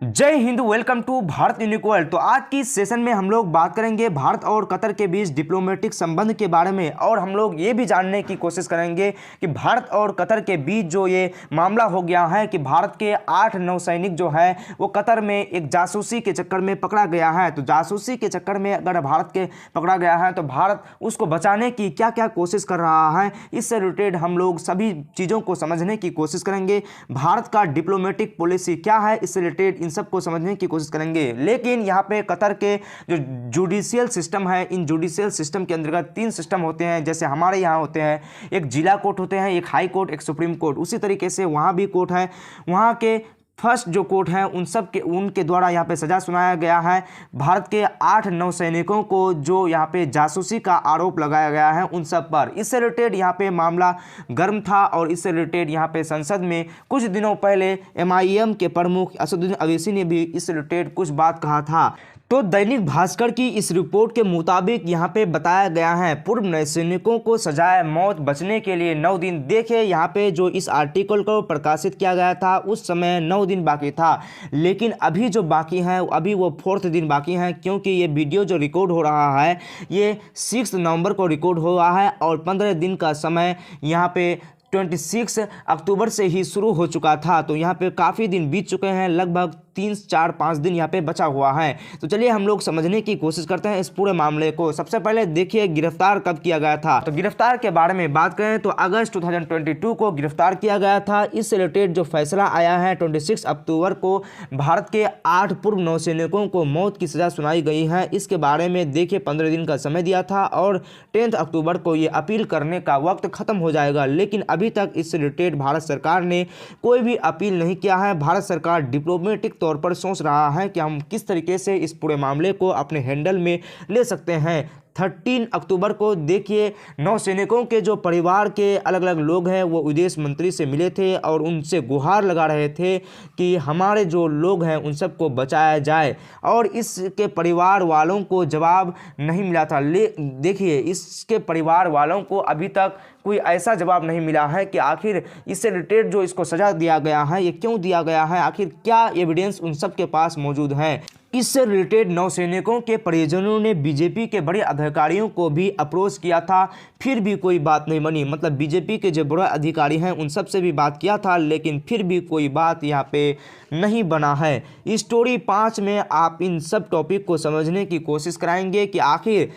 जय Hind. Welcome to Bharat unique. तो आज की सेशन में हम लोग बात करेंगे भारत और कतर के बीच डिप्लोमेटिक संबंध के बारे में, और हम लोग ये भी जानने की कोशिश करेंगे कि भारत और कतर के बीच जो ये मामला हो गया है कि भारत के 8 नौसैनिक जो है वो कतर में एक जासूसी के चक्कर में पकड़ा गया है। तो जासूसी के चक्कर में अगर भारत के पकड़ा गया है तो भारत उसको बचाने की क्या क्या कोशिश कर रहा है, इससे रिलेटेड हम लोग सभी चीज़ों को समझने की कोशिश करेंगे। भारत का डिप्लोमेटिक पॉलिसी क्या है, इससे रिलेटेड सबको समझने की कोशिश करेंगे। लेकिन यहाँ पे कतर के जो जुडिशियल सिस्टम है, इन जुडिशियल सिस्टम के अंतर्गत 3 सिस्टम होते हैं। जैसे हमारे यहाँ होते हैं, एक जिला कोर्ट होते हैं, एक हाई कोर्ट, एक सुप्रीम कोर्ट। उसी तरीके से वहाँ भी कोर्ट है। वहाँ के फर्स्ट जो कोर्ट है उनके द्वारा यहाँ पे सजा सुनाया गया है भारत के 8 नौसैनिकों को जो यहाँ पे जासूसी का आरोप लगाया गया है उन सब पर। इससे रिलेटेड यहाँ पे मामला गर्म था, और इससे रिलेटेड यहाँ पे संसद में कुछ दिनों पहले MIM के प्रमुख असदुद्दीन अवैसी ने भी इससे रिलेटेड कुछ बात कहा था। तो दैनिक भास्कर की इस रिपोर्ट के मुताबिक यहाँ पे बताया गया है पूर्व नौसैनिकों को सजाए मौत बचने के लिए 9 दिन। देखिए यहाँ पे जो इस आर्टिकल को प्रकाशित किया गया था उस समय 9 दिन बाकी था, लेकिन अभी जो बाकी हैं अभी वो 4th दिन बाकी हैं, क्योंकि ये वीडियो जो रिकॉर्ड हो रहा है ये 6 नवंबर को रिकॉर्ड हो रहा है और 15 दिन का समय यहाँ पे 26 अक्टूबर से ही शुरू हो चुका था। तो यहाँ पे काफ़ी दिन बीत चुके हैं, लगभग 3, 4, 5 दिन यहाँ पे बचा हुआ है। तो चलिए हम लोग समझने की कोशिश करते हैं इस पूरे मामले को। सबसे पहले देखिए गिरफ्तार कब किया गया था। तो गिरफ्तार के बारे में बात करें तो अगस्त 2022 को गिरफ्तार किया गया था। इससे रिलेटेड जो फैसला आया है 26 अक्टूबर को भारत के 8 पूर्व नौसैनिकों को मौत की सजा सुनाई गई है। इसके बारे में देखिए 15 दिन का समय दिया था और 10 अक्टूबर को ये अपील करने का वक्त खत्म हो जाएगा, लेकिन अभी तक इससे रिलेटेड भारत सरकार ने कोई भी अपील नहीं किया है। भारत सरकार डिप्लोमेटिक तौर पर सोच रहा है कि हम किस तरीके से इस पूरे मामले को अपने हैंडल में ले सकते हैं। 13 अक्टूबर को देखिए नौसैनिकों के जो परिवार के अलग अलग लोग हैं वो विदेश मंत्री से मिले थे और उनसे गुहार लगा रहे थे कि हमारे जो लोग हैं उन सबको बचाया जाए, और इसके परिवार वालों को जवाब नहीं मिला था। देखिए इसके परिवार वालों को अभी तक कोई ऐसा जवाब नहीं मिला है कि आखिर इससे रिलेटेड जो इसको सजा दिया गया है ये क्यों दिया गया है, आखिर क्या एविडेंस उन सब के पास मौजूद है। इससे रिलेटेड नौसैनिकों के परिजनों ने बीजेपी के बड़े अधिकारियों को भी अप्रोच किया था, फिर भी कोई बात नहीं बनी। मतलब बीजेपी के जो बड़े अधिकारी हैं उन सब से भी बात किया था, लेकिन फिर भी कोई बात यहाँ पे नहीं बना है। स्टोरी 5 में आप इन सब टॉपिक को समझने की कोशिश कराएंगे कि आखिर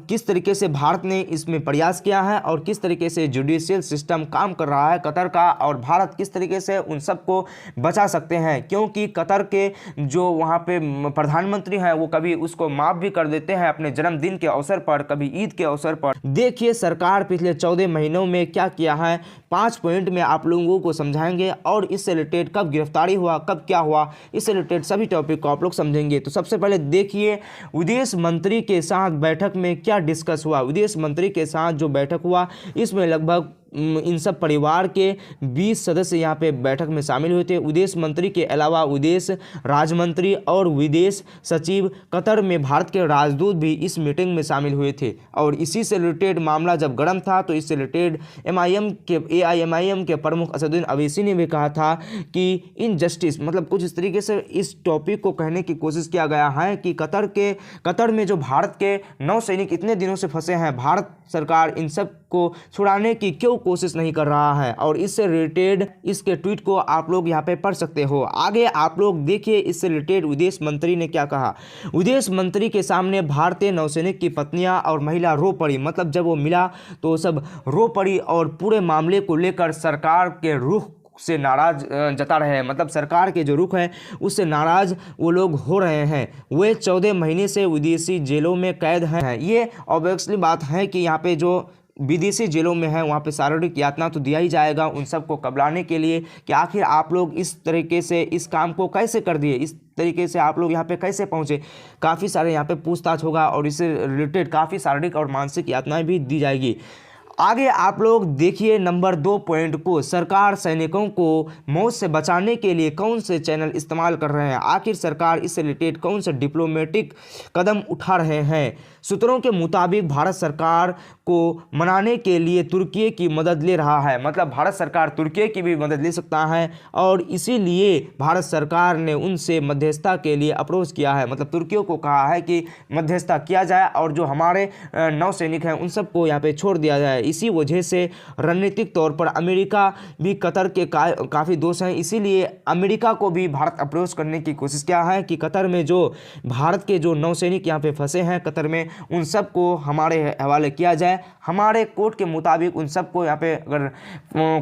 किस तरीके से भारत ने इसमें प्रयास किया है और किस तरीके से जुडिशियल सिस्टम काम कर रहा है कतर का, और भारत किस तरीके से उन सबको बचा सकते हैं। क्योंकि कतर के जो वहाँ पे प्रधानमंत्री हैं वो कभी उसको माफ भी कर देते हैं अपने जन्मदिन के अवसर पर, कभी ईद के अवसर पर। देखिए सरकार पिछले 14 महीनों में क्या किया है, 5 पॉइंट में आप लोगों को समझाएंगे, और इससे रिलेटेड कब गिरफ्तारी हुआ, कब क्या हुआ, इससे रिलेटेड सभी टॉपिक को आप लोग समझेंगे। तो सबसे पहले देखिए विदेश मंत्री के साथ बैठक में क्या डिस्कस हुआ। विदेश मंत्री के साथ जो बैठक हुआ इसमें लगभग इन सब परिवार के 20 सदस्य यहाँ पे बैठक में शामिल हुए थे। विदेश मंत्री के अलावा विदेश राज्य मंत्री और विदेश सचिव, कतर में भारत के राजदूत भी इस मीटिंग में शामिल हुए थे। और इसी से रिलेटेड मामला जब गर्म था तो इससे रिलेटेड AIMIM के प्रमुख असदुद्दीन अवैसी ने भी कहा था कि इनजस्टिस, मतलब कुछ इस तरीके से इस टॉपिक को कहने की कोशिश किया गया है कि कतर में जो भारत के नौसैनिक इतने दिनों से फंसे हैं, भारत सरकार इन सब को छुड़ाने की क्यों कोशिश नहीं कर रहा है। और इससे रिलेटेड इसके ट्वीट को आप लोग यहाँ पे पढ़ सकते हो। आगे आप लोग देखिए इससे रिलेटेड विदेश मंत्री ने क्या कहा। विदेश मंत्री के सामने भारतीय नौसैनिक की पत्नियां और महिला रो पड़ी। मतलब जब वो मिला तो सब रो पड़ी और पूरे मामले को लेकर सरकार के रुख से नाराज जता रहे हैं। मतलब सरकार के जो रुख है उससे नाराज वो लोग हो रहे हैं। वे 14 महीने से विदेशी जेलों में कैद हैं। ये ऑब्वियसली बात है कि यहाँ पे जो विदेशी जेलों में है वहाँ पे शारीरिक यातना तो दिया ही जाएगा उन सबको कबलाने के लिए कि आखिर आप लोग इस तरीके से इस काम को कैसे कर दिए, इस तरीके से आप लोग यहाँ पे कैसे पहुँचे। काफ़ी सारे यहाँ पे पूछताछ होगा और इससे रिलेटेड काफ़ी शारीरिक और मानसिक यातनाएं भी दी जाएगी। आगे आप लोग देखिए नंबर 2 पॉइंट को, सरकार सैनिकों को मौत से बचाने के लिए कौन से चैनल इस्तेमाल कर रहे हैं, आखिर सरकार इससे रिलेटेड कौन से डिप्लोमेटिक कदम उठा रहे हैं। सूत्रों के मुताबिक भारत सरकार को मनाने के लिए तुर्की की मदद ले रहा है, मतलब भारत सरकार तुर्की की भी मदद ले सकता है और इसीलिए भारत सरकार ने उनसे मध्यस्थता के लिए अप्रोच किया है, मतलब तुर्कियों को कहा है कि मध्यस्थता किया जाए और जो हमारे नौसैनिक हैं उन सबको यहाँ पे छोड़ दिया जाए। इसी वजह से रणनीतिक तौर पर अमेरिका भी कतर के काफ़ी दोस्त हैं, इसीलिए अमेरिका को भी भारत अप्रोच करने की कोशिश किया है कि कतर में जो भारत के जो नौसैनिक यहाँ पे फंसे हैं कतर में, उन सबको हमारे हवाले किया जाए। हमारे कोर्ट के मुताबिक उन सबको यहाँ पे अगर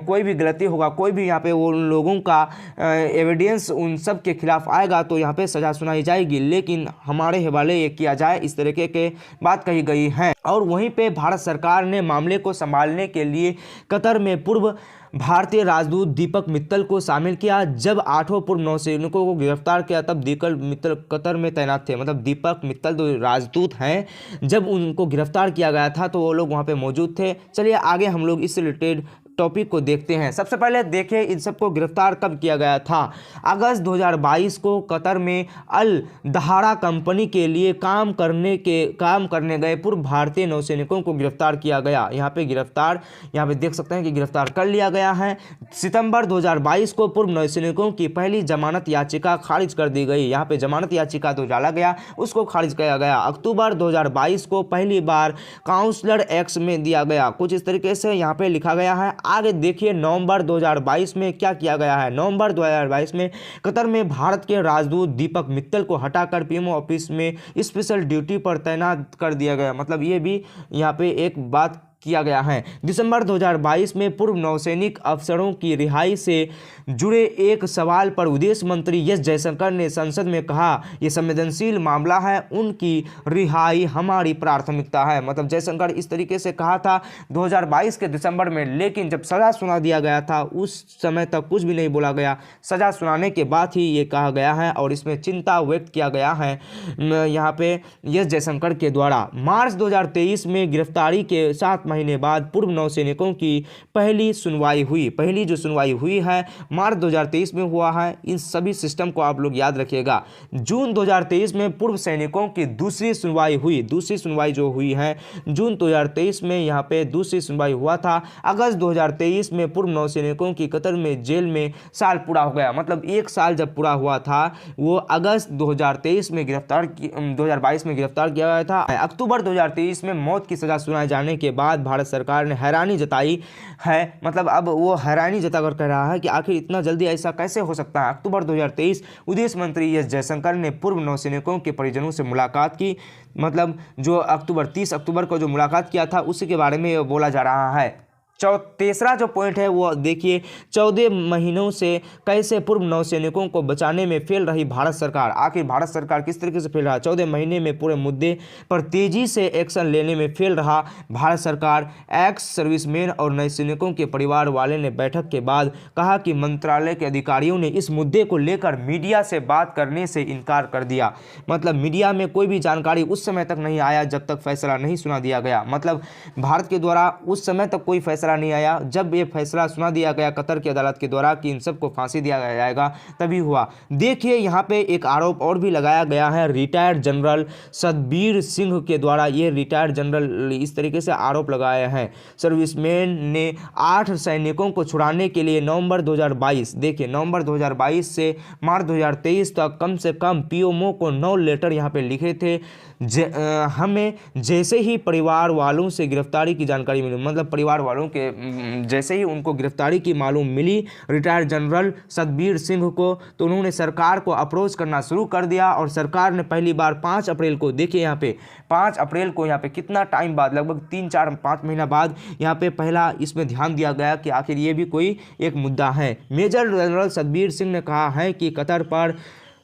कोई भी गलती होगा, कोई भी यहाँ पे उन लोगों का एविडेंस उन सब के खिलाफ आएगा तो यहाँ पे सज़ा सुनाई जाएगी, लेकिन हमारे हवाले ये किया जाए, इस तरीके के बात कही गई है। और वहीं पे भारत सरकार ने मामले को संभालने के लिए कतर में पूर्व भारतीय राजदूत दीपक मित्तल को शामिल किया। जब 8 पूर्व नौसैनिकों को गिरफ्तार किया तब दीपक मित्तल कतर में तैनात थे, मतलब दीपक मित्तल जो राजदूत हैं, जब उनको गिरफ्तार किया गया था तो वो लोग वहाँ पे मौजूद थे। चलिए आगे हम लोग इससे रिलेटेड टॉपिक को देखते हैं। सबसे पहले देखिए इन सबको गिरफ्तार कब किया गया था। अगस्त 2022 को कतर में अल दहारा कंपनी के लिए काम करने गए पूर्व भारतीय नौसैनिकों को गिरफ्तार किया गया। यहाँ पे देख सकते हैं कि गिरफ्तार कर लिया गया है। सितंबर 2022 को पूर्व नौसैनिकों की पहली जमानत याचिका खारिज कर दी गई। यहाँ पे जमानत याचिका तो डाला गया, उसको खारिज किया गया। अक्टूबर 2022 को पहली बार काउंसलर एक्ट में दिया गया। कुछ इस तरीके से यहाँ पे लिखा गया है। आगे देखिए नवंबर 2022 में क्या किया गया है। नवंबर 2022 में कतर में भारत के राजदूत दीपक मित्तल को हटाकर पीएमओ ऑफिस में स्पेशल ड्यूटी पर तैनात कर दिया गया, मतलब ये भी यहाँ पे एक बात किया गया है। दिसंबर 2022 में पूर्व नौसैनिक अफसरों की रिहाई से जुड़े एक सवाल पर विदेश मंत्री एस जयशंकर ने संसद में कहा, यह संवेदनशील मामला है, उनकी रिहाई हमारी प्राथमिकता है। मतलब जयशंकर इस तरीके से कहा था 2022 के दिसंबर में, लेकिन जब सज़ा सुना दिया गया था उस समय तक कुछ भी नहीं बोला गया। सज़ा सुनाने के बाद ही ये कहा गया है और इसमें चिंता व्यक्त किया गया है यहाँ पे एस जयशंकर के द्वारा। मार्च 2023 में गिरफ्तारी के 7 महीने बाद पूर्व नौसैनिकों की पहली जो सुनवाई हुई है मार्च 2023 में हुआ है। इन सभी सिस्टम को आप लोग याद रखिएगा। जून 2023 में पूर्व सैनिकों की दूसरी सुनवाई जो हुई है जून 2023 में यहाँ पे दूसरी सुनवाई हुआ था। अगस्त 2023 में पूर्व नौसैनिकों की कतर में जेल में साल पूरा हो गया, मतलब 1 साल जब पूरा हुआ था वो अगस्त 2022 में गिरफ्तार किया गया था। अक्टूबर 2023 में मौत की सजा सुनाए जाने के बाद भारत सरकार ने हैरानी जताई है, मतलब अब वो हैरानी जताकर कह रहा है कि आखिर इतना जल्दी ऐसा कैसे हो सकता है। अक्टूबर 2023 विदेश मंत्री एस जयशंकर ने पूर्व नौसैनिकों के परिजनों से मुलाकात की, मतलब जो 30 अक्टूबर को जो मुलाकात किया था उसी के बारे में बोला जा रहा है। तीसरा जो पॉइंट है वो देखिए, 14 महीनों से कैसे पूर्व नौसैनिकों को बचाने में फेल रही भारत सरकार। आखिर भारत सरकार किस तरीके से फेल रहा। 14 महीने में पूरे मुद्दे पर तेजी से एक्शन लेने में फेल रहा भारत सरकार। एक्स सर्विसमैन और नौसैनिकों के परिवार वाले ने बैठक के बाद कहा कि मंत्रालय के अधिकारियों ने इस मुद्दे को लेकर मीडिया से बात करने से इनकार कर दिया। मतलब मीडिया में कोई भी जानकारी उस समय तक नहीं आया जब तक फैसला नहीं सुना दिया गया। मतलब भारत के द्वारा उस समय तक कोई फैसला नहीं आया। जब ये फैसला सुना दिया गया कतर की अदालत के द्वारा कि इन सबको फांसी दिया जाएगा तभी हुआ। देखिए यहाँ पे एक आरोप और भी लगाया गया है रिटायर्ड जनरल सतबीर सिंह के द्वारा। ये रिटायर्ड जनरल इस तरीके से आरोप लगाए हैं, सर्विसमैन ने 8 सैनिकों को छुड़ाने के लिए नवंबर 2022 देखिए नवंबर 2022 से मार्च 2023 तक कम से कम पीएमओ को 9 लेटर यहाँ पे लिखे थे। हमें जैसे ही परिवार वालों से गिरफ्तारी की जानकारी मिली, मतलब परिवार वालों के जैसे ही उनको गिरफ्तारी की मालूम मिली रिटायर्ड जनरल सतबीर सिंह को, तो उन्होंने सरकार को अप्रोच करना शुरू कर दिया और सरकार ने पहली बार 5 अप्रैल को देखिए यहाँ पे 5 अप्रैल को यहाँ पे कितना टाइम बाद, लगभग 3-4-5 महीना बाद यहाँ पे पहला इसमें ध्यान दिया गया कि आखिर ये भी कोई एक मुद्दा है। मेजर जनरल सतबीर सिंह ने कहा है कि कतर पर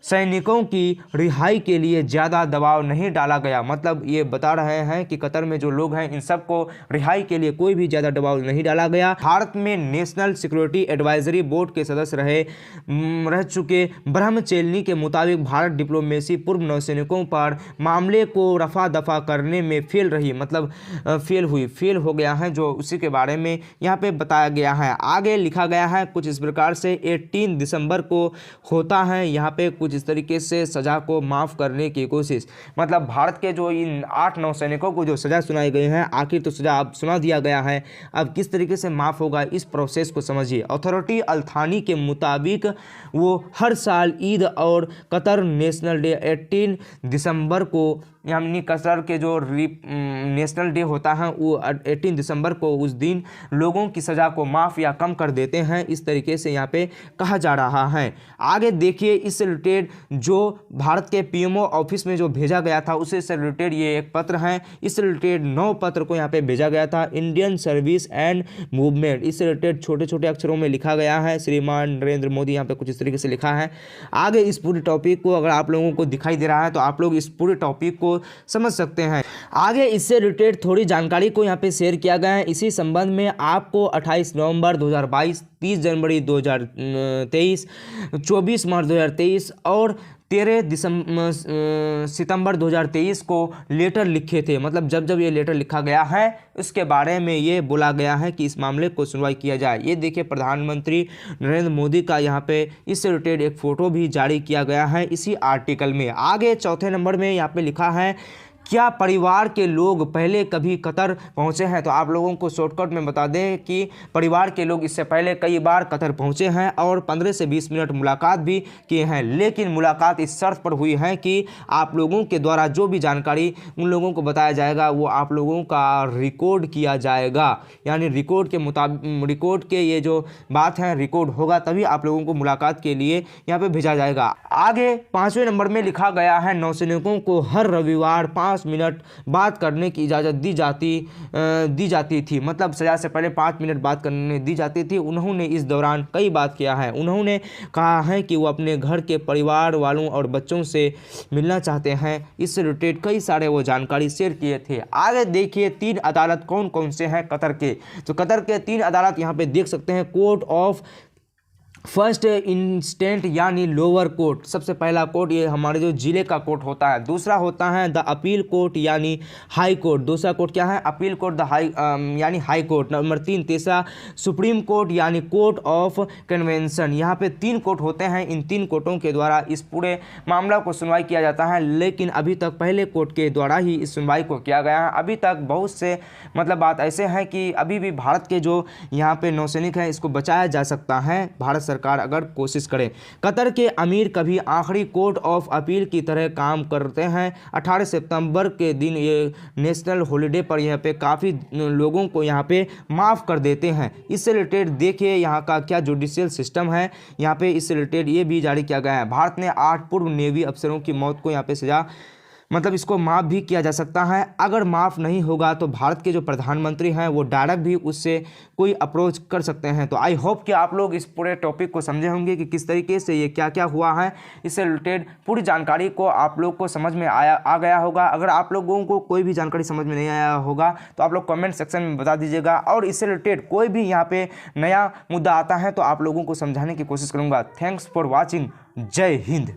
सैनिकों की रिहाई के लिए ज़्यादा दबाव नहीं डाला गया। मतलब ये बता रहे हैं कि कतर में जो लोग हैं इन सबको रिहाई के लिए कोई भी ज़्यादा दबाव नहीं डाला गया। भारत में नेशनल सिक्योरिटी एडवाइजरी बोर्ड के सदस्य रह चुके ब्रह्मचेलनी के मुताबिक भारत डिप्लोमेसी पूर्व नौसैनिकों पर मामले को रफा दफा करने में फेल रही। मतलब फेल हो गया है, जो उसी के बारे में यहाँ पे बताया गया है। आगे लिखा गया है कुछ इस प्रकार से 18 दिसंबर को होता है यहाँ पे कुछ इस तरीके से सज़ा को माफ़ करने की कोशिश। मतलब भारत के जो इन 8 नौसैनिकों को जो सज़ा सुनाई गई है, आखिर तो सज़ा अब सुना दिया गया है, अब किस तरीके से माफ़ होगा इस प्रोसेस को समझिए। अथॉरिटी अल-थानी के मुताबिक वो हर साल ईद और कतर नेशनल डे 18 दिसंबर को, यानी कतर के जो नेशनल डे होता है वो 18 दिसंबर को, उस दिन लोगों की सज़ा को माफ़ या कम कर देते हैं, इस तरीके से यहाँ पे कहा जा रहा है। आगे देखिए, इससे रिलेटेड जो भारत के पीएमओ ऑफिस में जो भेजा गया था उसे से रिलेटेड ये एक पत्र है। इससे रिलेटेड 9 पत्र को यहाँ पे भेजा गया था। इंडियन सर्विस एंड मूवमेंट, इससे रिलेटेड छोटे छोटे अक्षरों में लिखा गया है। श्रीमान नरेंद्र मोदी, यहाँ पे कुछ इस तरीके से लिखा है। आगे इस पूरी टॉपिक को अगर आप लोगों को दिखाई दे रहा है तो आप लोग इस पूरे टॉपिक को समझ सकते हैं। आगे इससे रिलेटेड थोड़ी जानकारी को यहाँ पे शेयर किया गया है। इसी संबंध में आपको 28 नवंबर 2022, 30 जनवरी 2023, 24 मार्च 2023 और 13 सितंबर 2023 को लेटर लिखे थे। मतलब जब ये लेटर लिखा गया है उसके बारे में ये बोला गया है कि इस मामले को सुनवाई किया जाए। ये देखिए, प्रधानमंत्री नरेंद्र मोदी का यहाँ पे इससे रिलेटेड एक फ़ोटो भी जारी किया गया है इसी आर्टिकल में। आगे चौथे नंबर में यहाँ पे लिखा है, क्या परिवार के लोग पहले कभी कतर पहुंचे हैं? तो आप लोगों को शॉर्टकट में बता दें कि परिवार के लोग इससे पहले कई बार कतर पहुंचे हैं और 15 से 20 मिनट मुलाकात भी किए हैं, लेकिन मुलाकात इस शर्त पर हुई है कि आप लोगों के द्वारा जो भी जानकारी उन लोगों को बताया जाएगा वो आप लोगों का रिकॉर्ड किया जाएगा। यानी रिकॉर्ड के मुताबिक, रिकॉर्ड के ये जो बात है रिकॉर्ड होगा तभी आप लोगों को मुलाकात के लिए यहाँ पे भेजा जाएगा। आगे 5वें नंबर में लिखा गया है, नौसैनिकों को हर रविवार 5 मिनट बात करने की इजाज़त दी जाती थी। मतलब सज़ा से पहले 5 मिनट बात करने दी जाती थी। उन्होंने इस दौरान कई बात किया है। उन्होंने कहा है कि वो अपने घर के परिवार वालों और बच्चों से मिलना चाहते हैं। इससे रिलेटेड कई सारे वो जानकारी शेयर किए थे। आगे देखिए, 3 अदालत कौन कौन से हैं कतर के। तो कतर के 3 अदालत यहाँ पे देख सकते हैं। कोर्ट ऑफ फर्स्ट इंस्टेंट यानी लोअर कोर्ट, सबसे पहला कोर्ट ये हमारे जो जिले का कोर्ट होता है। दूसरा होता है द अपील कोर्ट यानी हाई कोर्ट। दूसरा कोर्ट क्या है? अपील कोर्ट, यानी हाई कोर्ट। नंबर 3 तीसरा सुप्रीम कोर्ट यानी कोर्ट ऑफ कन्वेंशन। यहाँ पे 3 कोर्ट होते हैं। इन 3 कोर्टों के द्वारा इस पूरे मामला को सुनवाई किया जाता है, लेकिन अभी तक पहले कोर्ट के द्वारा ही इस सुनवाई को किया गया है। अभी तक बहुत से मतलब बात ऐसे हैं कि अभी भी भारत के जो यहाँ पे नौसैनिक हैं इसको बचाया जा सकता है, भारत सरकार अगर कोशिश करे। कतर के अमीर कभी आखिरी कोर्ट ऑफ अपील की तरह काम करते हैं। 18 सितंबर के दिन ये नेशनल हॉलिडे पर यहाँ पे काफ़ी लोगों को यहाँ पे माफ़ कर देते हैं। इससे रिलेटेड देखिए यहाँ का क्या जुडिशियल सिस्टम है। यहाँ पे इससे रिलेटेड ये भी जारी किया गया है। भारत ने 8 पूर्व नेवी अफसरों की मौत को यहाँ पे सजा, मतलब इसको माफ़ भी किया जा सकता है। अगर माफ़ नहीं होगा तो भारत के जो प्रधानमंत्री हैं वो डायरेक्ट भी उससे कोई अप्रोच कर सकते हैं। तो आई होप कि आप लोग इस पूरे टॉपिक को समझे होंगे कि किस तरीके से ये क्या क्या हुआ है। इससे रिलेटेड पूरी जानकारी को आप लोग को समझ में आ गया होगा। अगर आप लोगों को कोई भी जानकारी समझ में नहीं आया होगा तो आप लोग कमेंट सेक्शन में बता दीजिएगा, और इससे रिलेटेड कोई भी यहाँ पे नया मुद्दा आता है तो आप लोगों को समझाने की कोशिश करूँगा। Thanks for watching. जय हिंद।